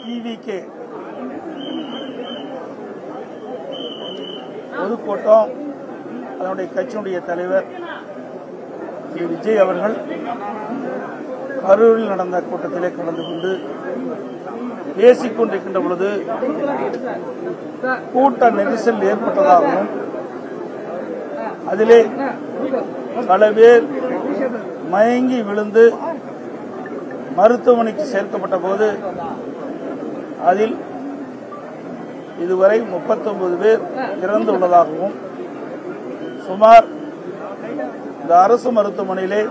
TVK பொதுக்கூட்டம் அதனுடைய கட்சியினுடைய தலைவர் திரு விஜய் அவர்கள் கரூரில் நடந்த கூட்டத்திலே கலந்து கொண்டு பேசிக் கொண்டிருக்கின்ற பொழுது கூட்ட நெரிசல் ஏற்பட்டதாகவும் அதிலே பல பேர் மயங்கி விழுந்து மருத்துவமனைக்கு சேர்க்கப்பட்ட போது அதில் இதுவரை 39 பேர் இறந்துள்ளதாகவும் சுமார் இந்த அரசு மருத்துவமனையிலே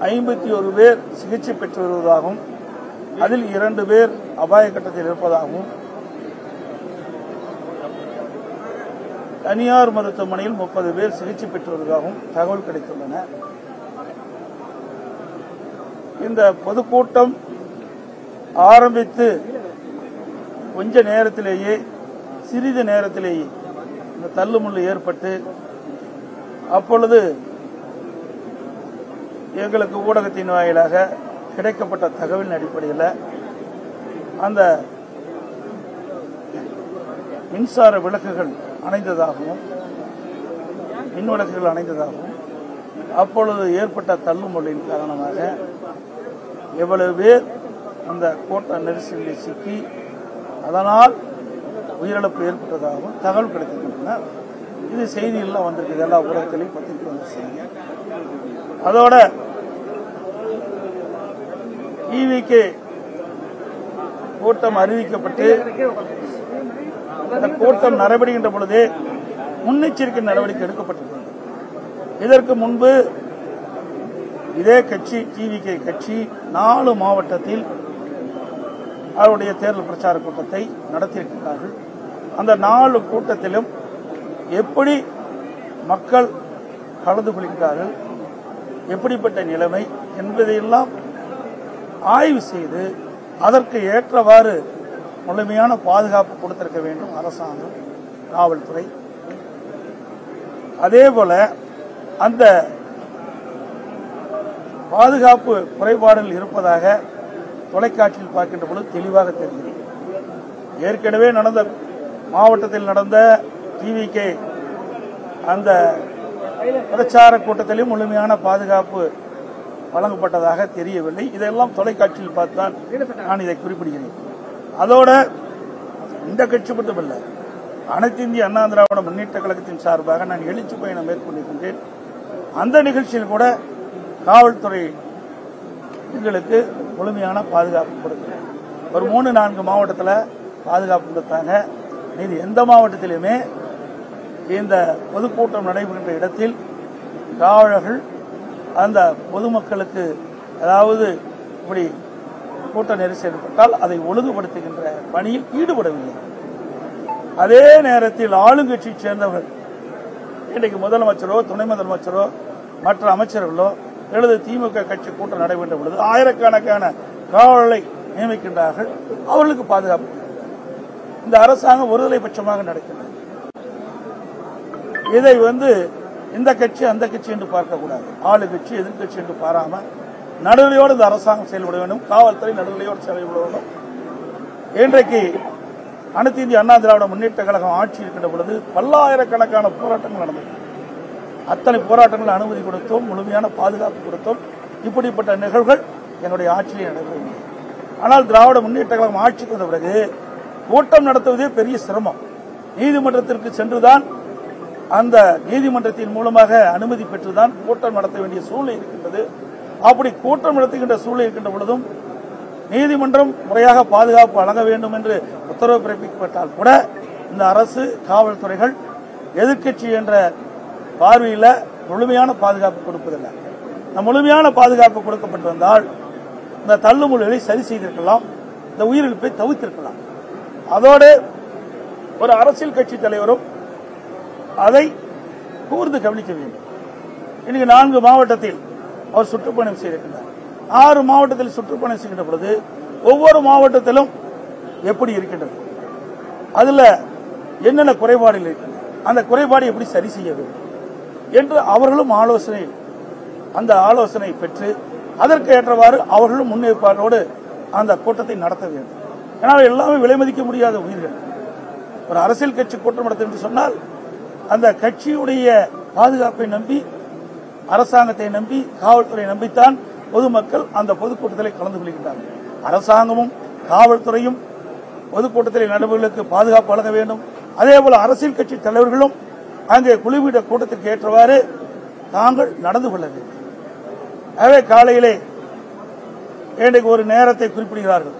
51 பேர் சிகிச்சை பெற்று வருவதாகவும் அதில் 2 பேர் அபாய கட்டத்தில் இருப்பதாகவும் தனியார் மருத்துவமனையில் 30 பேர் சிகிச்சை பெற்று வருவதாகவும் தகவல் கிடைத்துள்ளன. இந்த பொதுக்கூட்டம் ஆரம்பித்து கொஞ்ச நேரத்திலேயே சிறிது நேரத்திலேயே இந்த தள்ளுமுள்ளு ஏற்பட்டு அப்பொழுது எங்களுக்கு ஊடகத்தின் வாயிலாக கிடைக்கப்பட்ட தகவலின் அடிப்படையில் அந்த மின்சார விளக்குகள் அணைந்ததாகவும் மின் விளக்குகள் அணைந்ததாகவும் அப்பொழுது ஏற்பட்ட தள்ளுமுள்ளின் காரணமாக எவ்வளவு பேர் அந்த கூட்ட நெரிசலில் சிக்கி அதனால் உயிரிழப்பு ஏற்பட்டதாகவும் தகவல் கிடைத்திருக்கின்றன. இது செய்திகள்லாம் வந்திருக்கு, எல்லா ஊடகத்திலையும் பத்திரிகை வந்து செய்தி. அதோட டிவிகே கூட்டம் அறிவிக்கப்பட்டு இந்த கூட்டம் நடைபெறுகின்ற பொழுதே முன்னெச்சரிக்கை நடவடிக்கை எடுக்கப்பட்டிருக்கிறது. இதற்கு முன்பு இதே கட்சி டிவிகே கட்சி 4 மாவட்டத்தில் அவருடைய தேர்தல் பிரச்சார கூட்டத்தை நடத்தியிருக்கிறார்கள். அந்த 4 கூட்டத்திலும் எப்படி மக்கள் கலந்து கொள்கிறார்கள், எப்படிப்பட்ட நிலைமை என்பதையெல்லாம் ஆய்வு செய்து அதற்கு ஏற்றவாறு முழுமையான பாதுகாப்பு கொடுத்திருக்க வேண்டும் அரசாங்கம், காவல்துறை. அதேபோல அந்த பாதுகாப்பு குறைபாடுகள் இருப்பதாக தொலைக்காட்சியில் பார்க்கின்ற பொழுது தெளிவாக தெரிகிறது. ஏற்கனவே நடந்த மாவட்டத்தில் நடந்த டிவிகே அந்த பிரச்சார கூட்டத்திலும் முழுமையான பாதுகாப்பு வழங்கப்பட்டதாக தெரியவில்லை. இதெல்லாம் தொலைக்காட்சியில் பார்த்துதான் நான் இதை குறிப்பிடுகிறேன். அதோட இந்த கட்சி மட்டுமல்ல, அனைத்து இந்திய அண்ணா திராவிட முன்னேற்ற கழகத்தின் சார்பாக நான் எழுச்சி பயணம் மேற்கொண்டிருக்கின்றேன். அந்த நிகழ்ச்சியில் கூட காவல்துறை எங்களுக்கு முழுமையான பாதுகாப்பு கொடுக்கும். ஒரு 3-4 மாவட்டத்தில் பாதுகாப்பு கொடுத்தாங்க. இது எந்த மாவட்டத்திலுமே இந்த பொதுக்கூட்டம் நடைபெறுகின்ற இடத்தில் காவலர்கள் அந்த பொதுமக்களுக்கு அதாவது இப்படி கூட்ட நெரிசல் ஏற்பட்டால் அதை ஒழுங்குபடுத்துகின்ற பணியில் ஈடுபடவில்லை. அதே நேரத்தில் ஆளுங்கட்சியை சேர்ந்தவர்கள் இன்றைக்கு முதலமைச்சரோ துணை முதலமைச்சரோ மற்ற அமைச்சர்களோ அல்லது திமுக கட்சி கூட்டம் நடைபெற்ற பொழுது ஆயிரக்கணக்கான காவலர்களை நியமிக்கின்றார்கள். அவர்களுக்கு பாதுகாப்பு. இந்த அரசாங்கம் ஒருதலை பட்சமாக நடக்கின்றது. இதை இந்த கட்சி அந்த கட்சி என்று பார்க்கக்கூடாது. ஆளுங்கட்சி எதிர்கட்சி என்று பாராம நடுநிலையோடு இந்த அரசாங்கம் செயல்பட வேண்டும். காவல்துறை நடுநிலையோடு செயல்பட வேண்டும். இன்றைக்கு அனைத்து இந்திய அண்ணா திராவிட முன்னேற்ற கழகம் ஆட்சி இருக்கின்ற பொழுது பல்லாயிரக்கணக்கான போராட்டங்கள் நடந்தது. அத்தனை போராட்டங்கள் அனுமதி கொடுத்தோம், முழுமையான பாதுகாப்பு கொடுத்தோம். இப்படிப்பட்ட நிகழ்வுகள் என்னுடைய ஆட்சியிலே நடைபெறவில்லை. ஆனால் திராவிட முன்னேற்ற கழகம் ஆட்சிக்கு வந்த பிறகு கூட்டம் நடத்துவதே பெரிய சிரமம். நீதிமன்றத்திற்கு சென்றுதான் அந்த நீதிமன்றத்தின் மூலமாக அனுமதி பெற்றுதான் கூட்டம் நடத்த வேண்டிய சூழ்நிலை இருக்கின்றது. அப்படி கூட்டம் நடத்துகின்ற சூழ்நிலை இருக்கின்ற பொழுதும் நீதிமன்றம் முறையாக பாதுகாப்பு வழங்க வேண்டும் என்று உத்தரவு பிறப்பிக்கப்பட்டால் கூட இந்த அரசு காவல்துறைகள் எதிர்க்கட்சி என்ற பார்வையில் முழுமையான பாதுகாப்பு கொடுப்பதில்லை. இந்த முழுமையான பாதுகாப்பு கொடுக்கப்பட்டிருந்தால் இந்த தள்ளுமுள்ளுகளை சரி செய்திருக்கலாம், இந்த உயிரிழப்பை தவிர்த்திருக்கலாம். அதோடு ஒரு அரசியல் கட்சி தலைவரும் அதை கூர்ந்து கவனிக்க வேண்டும். இன்னைக்கு 4 மாவட்டத்தில் அவர் சுற்றுப்பயணம் செய்திருக்கிறார். 6 மாவட்டத்தில் சுற்றுப்பயணம் செய்கின்ற பொழுது ஒவ்வொரு மாவட்டத்திலும் எப்படி இருக்கின்றது, அதுல என்னென்ன குறைபாடுகள் இருக்கின்றன, அந்த குறைபாடு எப்படி சரி செய்ய வேண்டும் என்று அவர்களும் ஆலோசனை பெற்று அதற்கு ஏற்றவாறு அவர்களும் முன்னேற்பாட்டோடு அந்த கூட்டத்தை நடத்த வேண்டும். ஏன்னா எல்லாமே விலை மதிக்க முடியாத உயிர்கள். ஒரு அரசியல் கட்சி கூட்டம் நடத்தும் என்று சொன்னால் அந்த கட்சியுடைய பாதுகாப்பை நம்பி, அரசாங்கத்தை நம்பி, காவல்துறையை நம்பித்தான் பொதுமக்கள் அந்த பொதுக்கூட்டத்தில் கலந்து கொள்கின்றார்கள். அரசாங்கமும் காவல்துறையும் பொதுக்கூட்டத்தில் நடுவர்களுக்கு பாதுகாப்பு வழங்க வேண்டும். அதேபோல அரசியல் கட்சி தலைவர்களும் அங்கே குழுவிட கூட்டத்திற்கு ஏற்றவாறு தாங்கள் நடந்து கொள்ள வேண்டும். எனவே காலையிலே இன்றைக்கு ஒரு நேரத்தை குறிப்பிடுகிறார்கள்.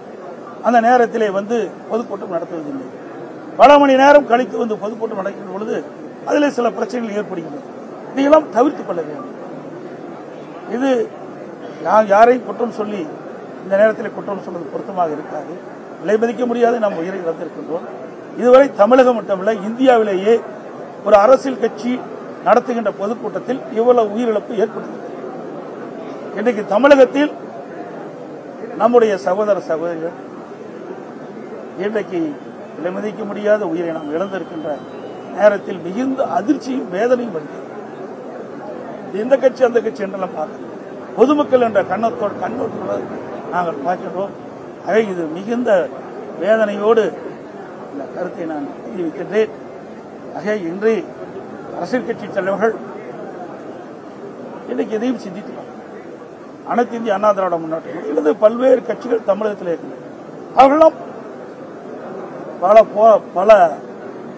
அந்த நேரத்திலே வந்து பொதுக்கூட்டம் நடத்துவதில்லை. பல மணி நேரம் கழித்து வந்து பொதுக்கூட்டம் நடக்கின்ற பொழுது அதில் சில பிரச்சனைகள் ஏற்படுகின்றன. இதையெல்லாம் தவிர்த்துக் கொள்ள வேண்டும். இது நான் யாரையும் குற்றம் சொல்லி இந்த நேரத்தில் குற்றம் சொல்வது பொருத்தமாக இருக்காது. விலை மதிக்க முடியாது நாம் உயிரை இழந்திருக்கின்றோம். இதுவரை தமிழகம் மட்டுமல்ல, இந்தியாவிலேயே ஒரு அரசியல் கட்சி நடத்துகின்ற பொதுக்கூட்டத்தில் இவ்வளவு உயிரிழப்பு ஏற்படுகிறது. இன்றைக்கு தமிழகத்தில் நம்முடைய சகோதர சகோதரிகள் இன்றைக்கு விலை மதிக்க முடியாத உயிரை நாம் இழந்திருக்கின்ற நேரத்தில் மிகுந்த அதிர்ச்சியும் வேதனையும் வருகிறது. இந்த கட்சி அந்த கட்சி என்றெல்லாம் பார்க்க பொதுமக்கள் என்ற கண்ணோட்டத்தோடு நாங்கள் பார்க்கின்றோம். ஆக இது மிகுந்த வேதனையோடு இந்த கருத்தை நான் தெரிவிக்கின்றேன். ஆக இன்று அரசியல் கட்சி தலைவர்கள் இன்றைக்கு எதையும் சிந்தித்துள்ளார். அனைத்து இந்திய அண்ணா திராவிட முன்னேற்ற அல்லது பல்வேறு கட்சிகள் தமிழகத்தில் இருக்கின்றன. அவர்களும் பல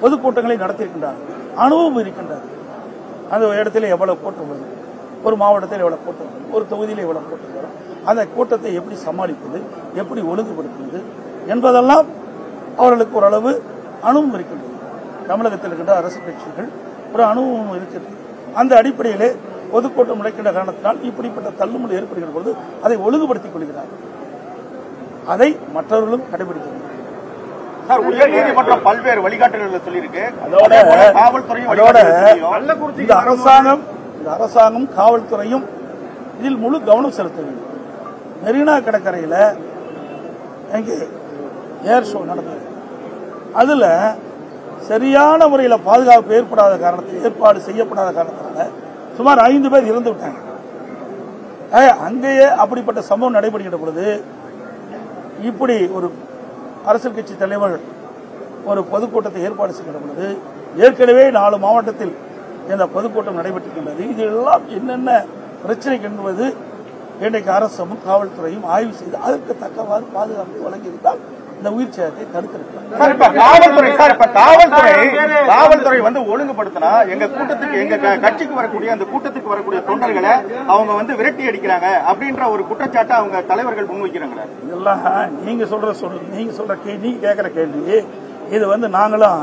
பொதுக்கூட்டங்களை நடத்தியிருக்கின்றார்கள். அனுபவம் இருக்கின்றது. அந்த இடத்துல எவ்வளவு கூட்டம் வரும், ஒரு மாவட்டத்தில் எவ்வளவு கூட்டம் வரும், ஒரு தொகுதியில் எவ்வளவு கூட்டம் வரும், அந்த கூட்டத்தை எப்படி சமாளிப்பது, எப்படி ஒழுங்குபடுத்துவது என்பதெல்லாம் அவர்களுக்கு ஓரளவு அனுபவம் இருக்கின்றது. தமிழகத்தில் இருக்கின்ற அரசு கட்சிகள் ஒரு அனுபவம் இருக்கிறது. அந்த அடிப்படையிலே பொதுக்கூட்டம் நடக்கின்ற காரணத்தினால் இப்படிப்பட்ட தள்ளுமுறை ஏற்படுகிற பொழுது அதை ஒழுங்குபடுத்திக் கொள்கிறார்கள். அதை மற்றவர்களும் கடைபிடிக்கிறார்கள். உயர்நீதிமன்றம் பல்வேறு வழிகாட்டுதல்களை சொல்லியிருக்கு. இந்த அரசாங்கம் காவல்துறையும் இதில் முழு கவனம் செலுத்த வேண்டும். மெரினா கடற்கரையில் எங்கே ஏர் ஷோ நடந்தது. அதுல சரியான முறையில் பாதுகாப்பு ஏற்பாடு செய்யப்படாத காரணத்தினால சுமார் 5 பேர் இறந்து விட்டாங்க. அங்கேயே அப்படிப்பட்ட சம்பவம் நடைபெறுகின்ற பொழுது இப்படி ஒரு அரசியல் கட்சி தலைவர்கள் ஒரு பொதுக்கூட்டத்தை ஏற்பாடு செய்கின்ற பொழுது ஏற்கனவே 4 மாவட்டத்தில் இந்த பொதுக்கூட்டம் நடைபெற்றிருக்கின்றது. இதெல்லாம் என்னென்ன பிரச்சனை என்பது இன்றைக்கு அரசும் காவல்துறையும் ஆய்வு செய்து அதற்கு தக்கவாறு பாதுகாப்பு வழங்கியிருந்தால் இந்த உயிர் சேதத்தை தடுத்திருக்கிறார். காவல்துறை வந்து ஒழுங்குபடுத்தினா எங்க கூட்டத்துக்கு, எங்க கட்சிக்கு வரக்கூடிய அந்த கூட்டத்துக்கு வரக்கூடிய தொண்டர்களை அவங்க வந்து விரட்டி அடிக்கிறாங்க அப்படின்ற ஒரு குற்றச்சாட்டை அவங்க தலைவர்கள் முன்வைக்கிறாங்க. இதெல்லாம் நீங்க சொல்ற நீங்க கேட்கிற கேள்வி. இது வந்து நாங்களும்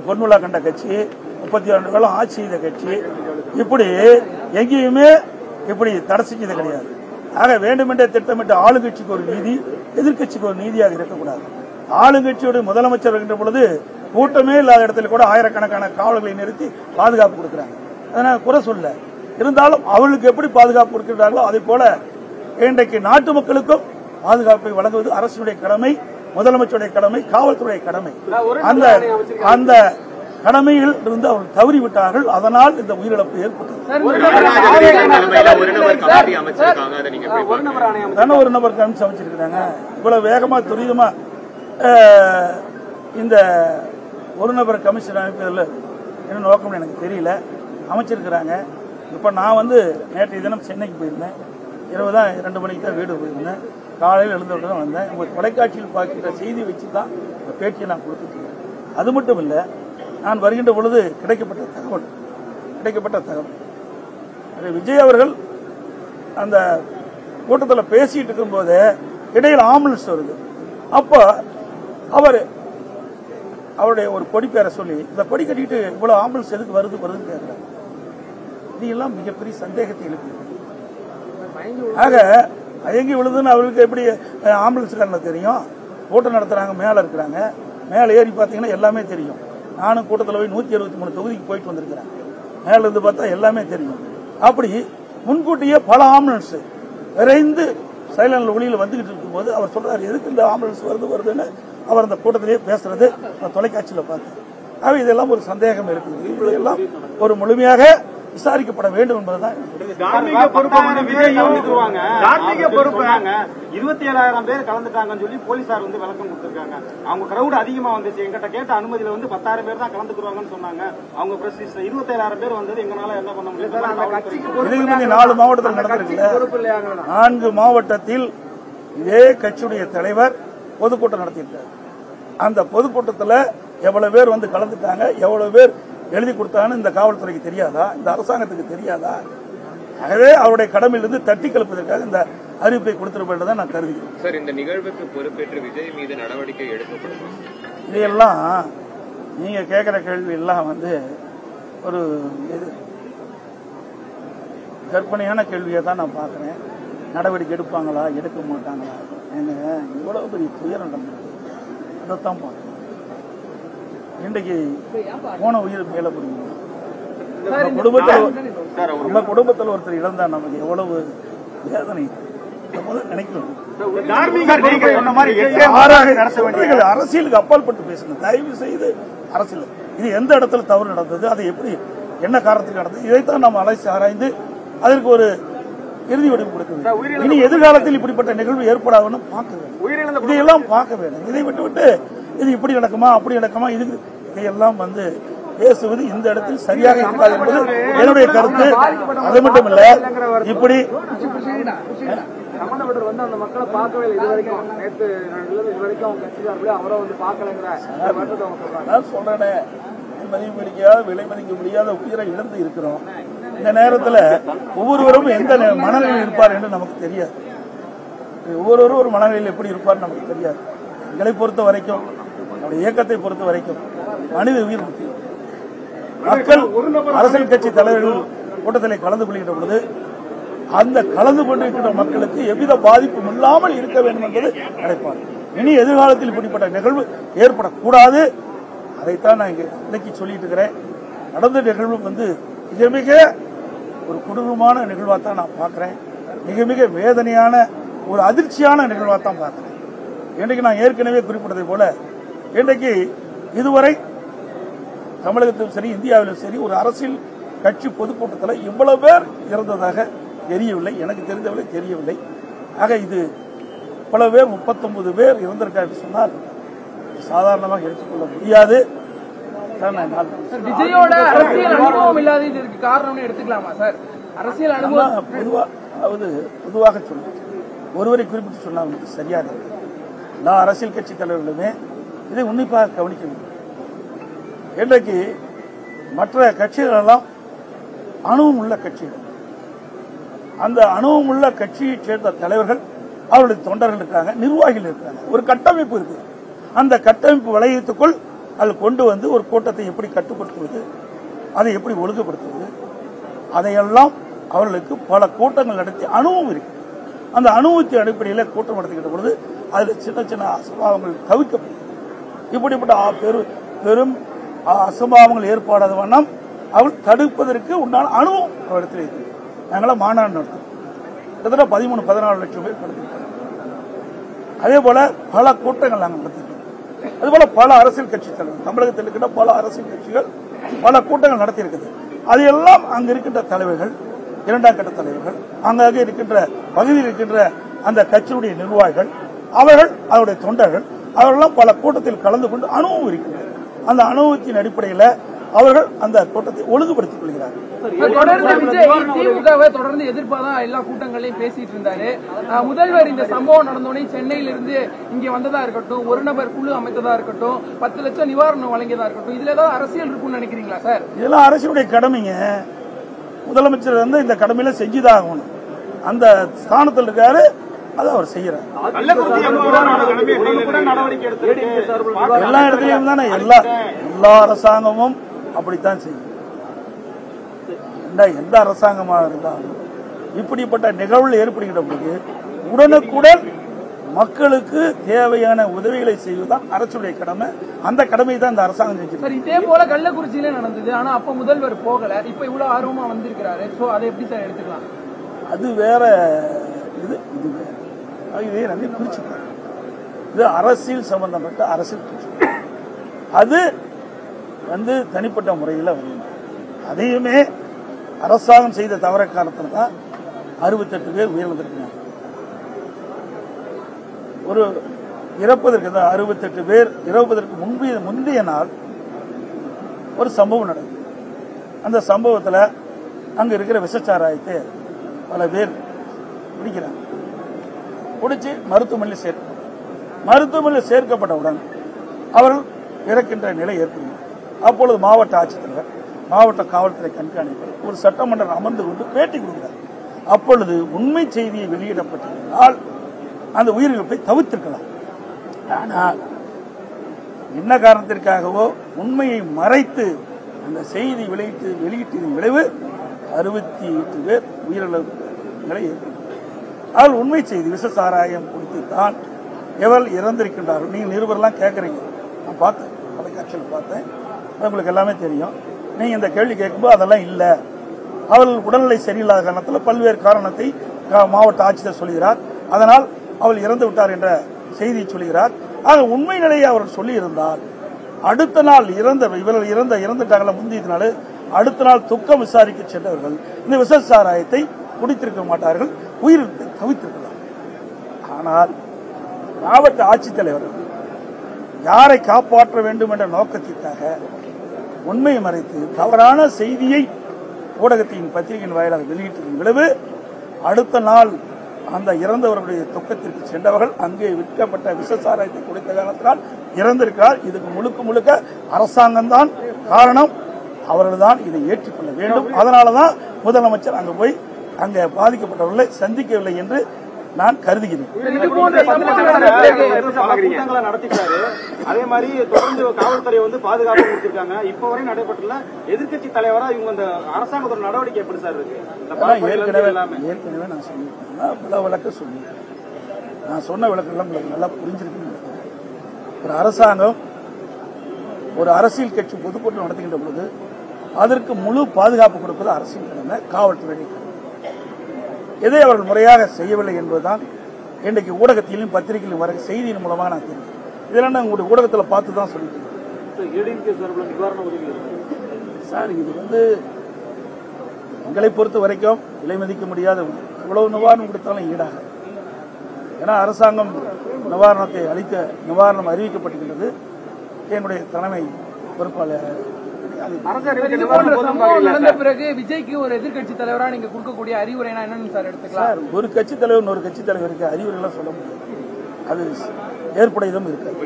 பொன்விழா கண்ட கட்சி, 32 ஆண்டுகளும் ஆட்சி செய்த கட்சி, இப்படி எங்கேயுமே இப்படி தடை செஞ்சது கிடையாது. ஆக வேண்டுமென்றே திட்டமிட்ட ஆளுங்கட்சிக்கு ஒரு நீதி, எதிர்கட்சிக்கு ஒரு நீதியாக இருக்கக்கூடாது. ஆளுங்கட்சியோட முதலமைச்சர் இருக்கின்ற பொழுது கூட்டமே இல்லாத இடத்துல கூட ஆயிரக்கணக்கான காவலர்களை நிறுத்தி பாதுகாப்பு கொடுக்கிறாங்க. அதனால குறை சொல்ல, இருந்தாலும் அவர்களுக்கு எப்படி பாதுகாப்பு கொடுக்கிறார்களோ அதே போல இன்றைக்கு நாட்டு மக்களுக்கும் பாதுகாப்பை வழங்குவது அரசுடைய கடமை, முதலமைச்சருடைய கடமை, காவல்துறை கடமை. அந்த கடமையில் இருந்து அவர்கள் தவறிவிட்டார்கள். அதனால் இந்த உயிரிழப்பு ஏற்பட்டது. ஒரு நபர் கமிஷன் அமைச்சிருக்கிறாங்க. இவ்வளவு வேகமா துரிதமா இந்த ஒரு நபர் கமிஷன் அமைப்பதில் என்ன நோக்கம் எனக்கு தெரியல. அமைச்சிருக்கிறாங்க. இப்ப நான் வந்து நேற்றைய தினம் சென்னைக்கு போயிருந்தேன். இரவு தான் 2 மணிக்கு தான் வீடு போயிருந்தேன். காலையில் எழுந்தவுடன் தான் வந்தேன். உங்க தொலைக்காட்சியில் பார்க்கிற செய்தி வச்சு தான் இந்த பேட்டியை நான் கொடுத்துருக்கேன். அது மட்டும் இல்லை, நான் வருகின்ற பொழுது கிடைக்கப்பட்ட தகவல் விஜய் அவர்கள் அந்த கூட்டத்தில் பேசிட்டு இருக்கும் போது இடையில் ஆம்புலன்ஸ் வருது. அப்ப அவருடைய ஒரு கொடி பேரை சொல்லி இந்த கொடி கட்டிட்டு இவ்வளவு ஆம்புலன்ஸ் எதுக்கு வருதுன்னு கேட்கிறாங்க. இதெல்லாம் மிகப்பெரிய சந்தேகத்தை எழுப்புது. ஆக அயங்கி விழுதுன்னு அவருக்கு எப்படி ஆம்புலன்ஸ்காரங்களுக்கு தெரியும்? கூட்டம் நடத்துறாங்க, மேல இருக்கிறாங்க, மேல ஏறி பார்த்தீங்கன்னா எல்லாமே தெரியும். நானும் கூட்டத்தில் போய் 163 தொகுதிக்கு போயிட்டு வந்திருக்கிறேன். மேல இருந்து பார்த்தா எல்லாமே தெரியும். அப்படி முன்கூட்டியே பல ஆம்புலன்ஸ் விரைந்து சைலண்ட் ஒளியில் வந்துகிட்டு இருக்கும் போது அவர் சொல்றாரு, எதுக்கு இந்த ஆம்புலன்ஸ் வருதுன்னு அவர் அந்த கூட்டத்திலேயே பேசுறது தொலைக்காட்சியில் பார்த்தேன். இதெல்லாம் ஒரு சந்தேகம் இருக்குது. இதெல்லாம் ஒரு முழுமையாக விசாரிக்கப்பட வேண்டும் என்பதுதான். தார்மீக பொறுப்பு 27,000 பேர் கலந்துட்டாங்கன்னு சொல்லி போலீசார் விளக்கம் கொடுத்திருக்காங்க. அவங்க கிரௌட் அதிகமா வந்துச்சு, எங்கிட்ட கேட்ட அனுமதியில 10,000 பேர் தான் கலந்துக்குவாங்கன்னு சொன்னாங்க. அவங்க பிரஸ் 27,000 பேர் வந்தது எங்களால என்ன பண்ண முடியல. 4 மாவட்டத்தில் நடந்திருக்கு. 4 மாவட்டத்தில் இதே கட்சியுடைய தலைவர் பொதுக்கூட்டம் நடத்தியிருக்காரு. அந்த பொதுக்கூட்டத்தில் எவ்வளவு பேர் கலந்துட்டாங்க, எவ்வளவு பேர் எழுதி கொடுத்தாங்கன்னு இந்த காவல்துறைக்கு தெரியாதா, இந்த அரசாங்கத்துக்கு தெரியாதா? ஆகவே அவருடைய கடமையிலிருந்து தட்டி கலப்பதற்காக இந்த அறிவிப்பை கொடுத்திருப்பதை நான் கருதுகிறேன். சார், இந்த நிகழ்வுக்கு பொறுப்பேற்று விஜய் மீது நடவடிக்கை எடுக்கப்படும். இதையெல்லாம் நீங்க கேட்கிற கேள்வி எல்லாம் ஒரு கற்பனையான கேள்வியை தான் நான் பார்க்கிறேன். நடவடிக்கை எடுப்பாங்களா, எடுக்க மாட்டாங்களா? இவ்வளவு பெரிய துயரம் நடந்திருக்கு, அதைத்தான் பார்க்கிறேன். இன்றைக்கு போன உயிர் மேல முடியும். நம்ம குடும்பத்தில் ஒருத்தர் இழந்தா நமக்கு எவ்வளவு வேதனை நினைக்கணும். அரசியலுக்கு அப்பாற்பட்டு பேசணும். தயவு செய்து அரசியல் இது எந்த இடத்துல தவறு நடந்தது, அது எப்படி என்ன காரணத்துக்கு நடந்தது, இதைத்தான் நாம் அலசி ஆராய்ந்து அதற்கு ஒரு இறுதி வடிவு கொடுக்க வேண்டும். இனி எதிர்காலத்தில் இப்படிப்பட்ட நிகழ்வு ஏற்படாதுன்னு பார்க்க வேண்டும். இதையெல்லாம் பார்க்க வேண்டும். இதை விட்டு இது இப்படி நடக்குமா அப்படி நடக்குமா, இதுக்கு இதையெல்லாம் பேசுவது இந்த இடத்தில் சரியாக இருக்காது என்பது என்னுடைய கருத்து. அது மட்டும் இல்ல, இப்படி சம்பந்தப்பட்டவர் அந்த மக்களை பார்க்கவே இல்லை. இது வரைக்கும் நேற்று அவங்க கட்சிக்காரர்களே அவரை பார்க்கலங்கிற நான் சொல்றேன். மதிப்பு முடியாத விலை மதிக்க முடியாத உயிரை இழந்து இருக்கிறோம். இந்த நேரத்தில் ஒவ்வொருவரும் எந்த மனநிலையில் இருப்பார் என்று நமக்கு தெரியாது. ஒவ்வொருவரும் ஒரு மனநிலையில் எப்படி இருப்பார் நமக்கு தெரியாது. எங்களை பொறுத்த வரைக்கும், நம்முடைய இயக்கத்தை பொறுத்த வரைக்கும் மனித உயிர் முக்கியம். மக்கள் அரசியல் கட்சி தலைவர்கள் கூட்டத்தில் கலந்து கொள்கின்ற பொழுது அந்த கலந்து கொண்டிருக்கின்ற மக்களுக்கு எவ்வித பாதிப்பும் இல்லாமல் இருக்க வேண்டும் என்பது நினைப்பார். இனி எதிர்காலத்தில் இப்படிப்பட்ட நிகழ்வு ஏற்படக்கூடாது. அதைத்தான் நான் இன்னைக்கு சொல்லிட்டு இருக்கிறேன். நடந்த நிகழ்வு மிக மிக ஒரு கொடூரமான நிகழ்வா தான் நான் பார்க்கிறேன். மிக மிக வேதனையான ஒரு அதிர்ச்சியான நிகழ்வா தான் பார்க்கிறேன். இன்றைக்கு நான் ஏற்கனவே குறிப்பிட்டதை போல இன்றைக்கு இதுவரை தமிழகத்திலும் சரி இந்தியாவிலும் சரி ஒரு அரசியல் கட்சி பொதுக்கூட்டத்தில் இவ்வளவு பேர் இறந்ததாக தெரியவில்லை, எனக்கு தெரிந்தவரை தெரியவில்லை. ஆக இது பல பேர் 39 பேர் இறந்திருக்காரு சொன்னால் சாதாரணமாக எடுத்துக்கொள்ள முடியாது. விஜயோட அரசியல் அனுபவம் இல்லாததற்கு காரணம் எடுத்துக்கலாமா சார்? அரசியல் அனுபவம் பொதுவாக சொல்லுங்க, ஒருவரை குறிப்பிட்டு சொன்னால் சரியாக எல்லா அரசியல் கட்சி தலைவர்களுமே இதை உன்னிப்பாக கவனிக்க வேண்டும். இன்றைக்கு மற்ற கட்சிகள் எல்லாம் அணுவும் உள்ள கட்சிகள். அந்த அணுவும் உள்ள கட்சியை சேர்ந்த தலைவர்கள், அவருடைய தொண்டர்கள் இருக்காங்க, நிர்வாகிகள் இருக்காங்க, ஒரு கட்டமைப்பு இருக்கு. அந்த கட்டமைப்பு வளையத்துக்குள் அது கொண்டு ஒரு கூட்டத்தை எப்படி கட்டுப்படுத்துவது, அதை எப்படி ஒழுங்குபடுத்துவது, அதையெல்லாம் அவர்களுக்கு பல கூட்டங்கள் நடத்தி அனுபவம் இருக்கு. அந்த அனுபவத்தின் அடிப்படையில் கூட்டம் நடத்துகின்ற பொழுது அதில் சின்ன சின்ன அசம்பாவங்கள் தவிர்க்கப்படுகிறது. இப்படிப்பட்ட பெரும் அசம்பாவங்கள் ஏற்படாத வண்ணம் அவள் தடுப்பதற்கு உண்டான அனுபவம் அவரிடத்தில் இருக்கு. நாங்களாம் மாநாடு நடத்தும் கிட்டத்தட்ட 13-14 லட்சம் பேர் நடத்திருக்கோம். அதே போல பல கூட்டங்கள் நாங்கள் நடத்திருக்கோம். அதுபோல பல அரசியல் கட்சி தலைவர்கள், தமிழகத்தில் இருக்கின்ற பல அரசியல் கட்சிகள் பல கூட்டங்கள் நடத்தியிருக்குது. அதையெல்லாம் அங்கு இருக்கின்ற தலைவர்கள், இரண்டாம் கட்ட தலைவர்கள், அங்காக இருக்கின்ற பகுதியில் இருக்கின்ற அந்த கட்சியுடைய நிர்வாகிகள், அவர்கள் அவருடைய தொண்டர்கள், அவர்களெல்லாம் பல கூட்டத்தில் கலந்து கொண்டு அனுபவம் இருக்கின்றனர். அந்த அனுபவத்தின் அடிப்படையில் அவர்கள் அந்த கூட்டத்தை ஒழுங்குபடுத்திக் கொள்கிறார்கள். தொடர்ந்து விஜய் திமுகவை தொடர்ந்து எதிர்ப்பாதான் எல்லா கூட்டங்களையும் பேசிட்டு இருந்தாரு. முதல்வர் இந்த சம்பவம் நடந்தோடனே சென்னையில இருந்து இங்க வந்ததா இருக்கட்டும், ஒரு நபர் குழு அமைத்ததா இருக்கட்டும், 10 லட்சம் நிவாரணம் வழங்கியதா இருக்கட்டும், இதுல ஏதாவது அரசியல் இருக்குன்னு நினைக்கிறீங்களா சார்? இதெல்லாம் அரசியலுடைய கடமைங்க. முதலமைச்சர் இந்த கடமையில செஞ்சுதான் ஆகணும். அந்த ஸ்தானத்தில் இருக்காரு, அதை அவர் செய்யறாரு. எல்லா இடத்துலயும் தானே எல்லா அரசாங்கமும் அப்படித்தான் செய்யும். எந்த அரசாங்கமாக இருந்தாலும் இப்படிப்பட்ட நிகழ்வுகள் ஏற்படுகின்ற பொழுது உடனுக்குடன் மக்களுக்கு தேவையான உதவிகளை செய்வதுதான் அரசுடைய கடமை. அந்த கடமையை தான் இந்த அரசாங்கம் செஞ்சு. இதே போல கள்ளக்குறிச்சியில நடந்தது. ஆனா அப்ப முதல்வர் போகல, இப்ப இவ்வளவு ஆர்வமா வந்திருக்கிறாரு. அதை எப்படி சார் எடுத்துக்கலாம்? அது வேற, இது வேற. இதை நிறைய பிரிச்சுக்கலாம். இது அரசியல் சம்பந்தப்பட்ட அரசியல் கட்சி, அது தனிப்பட்ட முறையில் வரும். அதையுமே அரசாங்கம் செய்த தவற காரணத்தில் தான் 68 பேர் உயிரிழந்திருக்கிறாங்க. ஒரு இறப்பதற்கு தான் 68 பேர் இறப்பதற்கு முந்தைய நாள் ஒரு சம்பவம் நடந்தது. அந்த சம்பவத்தில் அங்க இருக்கிற விஷச்சாராயத்தை பல பேர் பிடிக்கிறாங்க. பிடிச்சி மருத்துவமனையில் மருத்துவமனையில் சேர்க்கப்பட்டவுடன் அவர்கள் இறக்கின்ற நிலை ஏற்படுகிறது. அப்பொழுது மாவட்ட ஆட்சித்தலைவர், மாவட்ட காவல்துறை கண்காணிப்பாளர் ஒரு சட்டமன்றம் அமர்ந்து கொண்டு பேட்டி கொடுக்கிறார். அப்பொழுது உண்மை செய்தியை வெளியிடப்பட்டிருந்தால் அந்த உயிரிழப்பை தவிர்த்திருக்கலாம். ஆனால் என்ன காரணத்திற்காகவோ உண்மையை மறைத்து அந்த செய்தி வெளியிட்டதன் விளைவு 68 பேர் உயிரிழப்பு நிலை ஏற்பட்டது. அதில் உண்மை செய்தி விஷசாராயம் குடித்து தான் எவர்கள் இறந்திருக்கின்றார்கள். நீங்கள் நிருபர்லாம் கேட்குறீங்க, நான் பார்த்தேன், தொலைக்காட்சியில் பார்த்தேன், உங்களுக்கு எல்லாமே தெரியும். நீங்கள் இந்த கேள்வி கேட்கும்போது அதெல்லாம் இல்லை, அவர்கள் உடல்நிலை சரியில்லாத காரணத்தில் பல்வேறு காரணத்தை மாவட்ட ஆட்சியர் சொல்கிறார், அதனால் அவள் இறந்து விட்டார் என்ற செய்தியை சொல்கிறார். ஆக உண்மை நிலையை அவர்கள் சொல்லியிருந்தால் அடுத்த நாள் இவர்கள் இறந்துட்டாங்கள முந்தைய நாள் அடுத்த நாள் துக்கம் விசாரிக்க சென்றவர்கள் இந்த விஷசாராயத்தை குடித்திருக்க மாட்டார்கள், உயிரிழப்பை தவிர்த்திருக்கலாம். ஆனால் மாவட்ட ஆட்சித்தலைவர்கள் யாரை காப்பாற்ற வேண்டும் என்ற நோக்கத்திற்காக உண்மையை மறைத்து தவறான செய்தியை ஊடகத்தின் பத்திரிகையின் வாயிலாக வெளியிட்டதன் விளைவு அடுத்த நாள் அந்த இறந்தவர்களுடைய துக்கத்திற்கு சென்றவர்கள் அங்கே விற்கப்பட்ட விஷசாராயத்தை குடித்த காரணத்தினால் இறந்திருக்கிறார். இதுக்கு முழுக்க அரசாங்கம் தான் காரணம், அவர்கள் தான் இதை ஏற்றுக்கொள்ள வேண்டும். அதனாலதான் முதலமைச்சர் அங்கு போய் அங்கே பாதிக்கப்பட்டவர்களை சந்திக்கவில்லை என்று நான் கருதுகிறேன். நடத்திட்டாரு. அதே மாதிரி தொடர்ந்து காவல்துறை பாதுகாப்பு கொடுத்திருக்காங்க. இப்ப வரை நடைபெற்றுள்ள எதிர்கட்சி தலைவரா இவங்க இந்த அரசாங்கத்தோட நடவடிக்கை எப்படி சார் இருக்கு? ஏற்கனவே நான் சொல்லியிருக்கேன், பல விளக்க சொல்லியிருக்கேன். நான் சொன்ன விளக்கெல்லாம் உங்களுக்கு நல்லா புரிஞ்சிருக்குன்னு நினைக்கிறேன். ஒரு அரசாங்கம் ஒரு அரசியல் கட்சி பொதுக்கூட்டம் நடத்துகின்ற பொழுது அதற்கு முழு பாதுகாப்பு கொடுப்பது அரசியல் கடமை, காவல்துறை. எதை அவர்கள் முறையாக செய்யவில்லை என்பதுதான் இன்றைக்கு ஊடகத்திலும் பத்திரிகையிலும் வர செய்தியின் மூலமாக நான் தெரியும். இதெல்லாம் உங்களுடைய ஊடகத்தில் பார்த்து தான் சொல்லிட்டு சார், இது எங்களை பொறுத்த வரைக்கும் விலை மதிக்க முடியாத இவ்வளவு நிவாரணம் கொடுத்தாலும் ஈடாக. ஏன்னா அரசாங்கம் நிவாரணம் அறிவிக்கப்பட்டிருக்கிறது. என்னுடைய தலைமை பொறுப்பாளர் நடந்த பிறகு விஜய்க்கு ஒரு எதிர்கட்சி தலைவரா நீங்க கொடுக்கக்கூடிய அறிவுரை என்னன்னு சார் எடுத்துக்கலாம்? ஒரு கட்சி தலைவர் ஒரு கட்சி தலைவருக்கு அறிவுரை எல்லாம் சொல்ல முடியாது, அது ஏற்புடையதும் இருக்காது.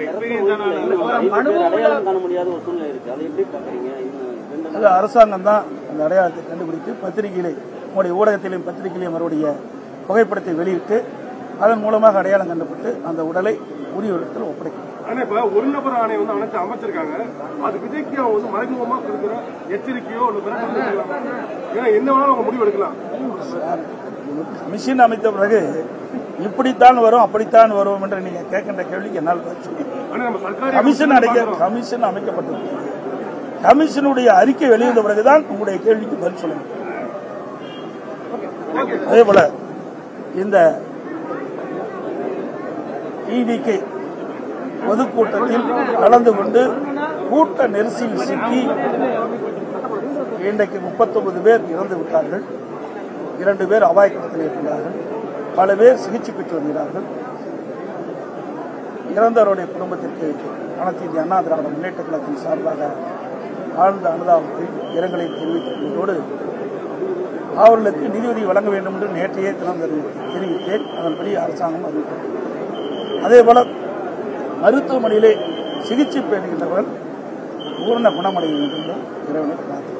அது அரசாங்கம் தான் அந்த அடையாளத்தை கண்டுபிடித்து பத்திரிகையிலே உங்களுடைய ஊடகத்திலையும் பத்திரிகையிலையும் அவருடைய புகைப்படத்தை வெளியிட்டு அதன் மூலமாக அடையாளம் கண்டுபிடித்து அந்த உடலை உரிய இடத்தில் ஒப்படைக்கும். ஆனா இப்ப ஒரு நபர் ஆணை அனைத்து அமைச்சிருக்காங்க, அது விஜய்க்கு அவங்க மறைமுகமா கொடுக்கிற எச்சரிக்கையோ என்ன வேணாலும் அவங்க முடிவு எடுக்கலாம். கமிஷன் அமைத்த பிறகு இப்படித்தான் வரும் அப்படித்தான் வரும் என்று நீங்க கேட்கின்ற கேள்விக்கு என்னால் கமிஷன் அமைக்கப்பட்டிருக்கிறது. கமிஷனுடைய அறிக்கை வெளிவந்த பிறகுதான் உங்களுடைய கேள்விக்கு பதில் சொல்ல முடியும். அதே போல இந்த டிவிக்கு பொதுக்கூட்டத்தில் கலந்து கொண்டு கூட்ட நெரிசலில் சிக்கி இன்றைக்கு 39 பேர் இறந்து விட்டார்கள், 2 பேர் அபாயக்கட்டத்தில் இருக்கிறார்கள், பல பேர் சிகிச்சை பெற்று வருகிறார்கள். இறந்தவருடைய குடும்பத்திற்கு அனைத்து இந்திய அண்ணா திராவிட முன்னேற்ற கழகத்தின் சார்பாக ஆழ்ந்த அனுதாபத்தை இரங்கலை தெரிவித்துக் கொண்டோடு அவர்களுக்கு நிதியுதவி வழங்க வேண்டும் என்று நேற்றையே தினம் தெரிவித்தேன். அதன்படி அரசாங்கம் அறிவித்தது. அதேபோல மருத்துவமனையிலே சிகிச்சை பெறுகின்றவர்கள் பூர்ண குணமடைய வேண்டும் என்று இறைவனை பிரார்த்தனை.